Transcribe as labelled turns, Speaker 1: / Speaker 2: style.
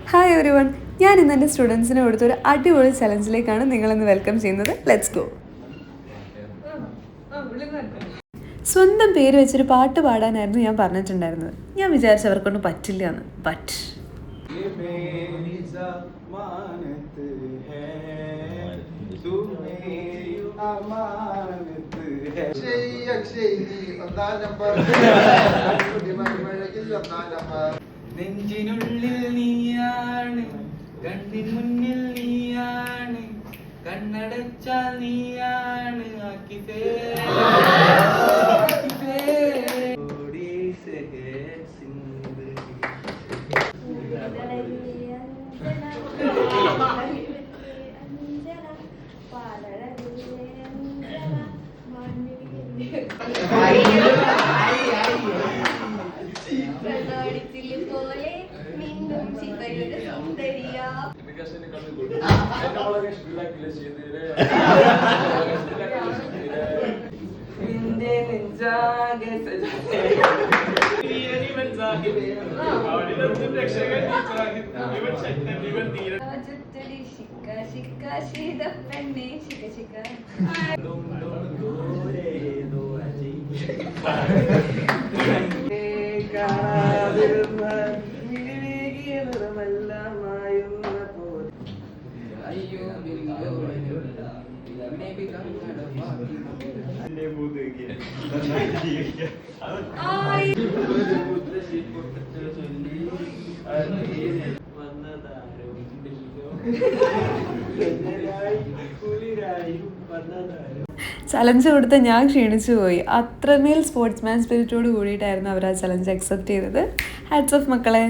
Speaker 1: Hi every one, ഞാൻ ഇന്ന് എൻ്റെ സ്റ്റുഡൻസിന് കൊടുത്തൊരു അടിപൊളി ചലഞ്ചിലേക്കാണ് നിങ്ങളിന്ന് വെൽക്കം ചെയ്യുന്നത്. Let's go. സ്വന്തം പേര് വെച്ചൊരു പാട്ട് പാടാനായിരുന്നു ഞാൻ പറഞ്ഞിട്ടുണ്ടായിരുന്നത്. ഞാൻ വിചാരിച്ചു അവർക്കൊന്നും പറ്റില്ല എന്ന്. ബട്ട്
Speaker 2: നെഞ്ചിനുള്ളിൽ നീയാണ്, കണ്ണിൻ മുന്നിൽ നീയാണ്, കണ്ണടച്ചാൽ നീയാണ്.
Speaker 1: ചലഞ്ച് കൊടുത്ത് ഞാൻ ക്ഷീണിച്ചു പോയി. അത്രമേൽ സ്പോർട്സ്മാൻ സ്പിരിറ്റോട് കൂടിയിട്ടായിരുന്നു അവർ ആ ചലഞ്ച് അക്സെപ്റ്റ് ചെയ്തത്. ഹാറ്റ്സ് ഓഫ് മക്കളെ.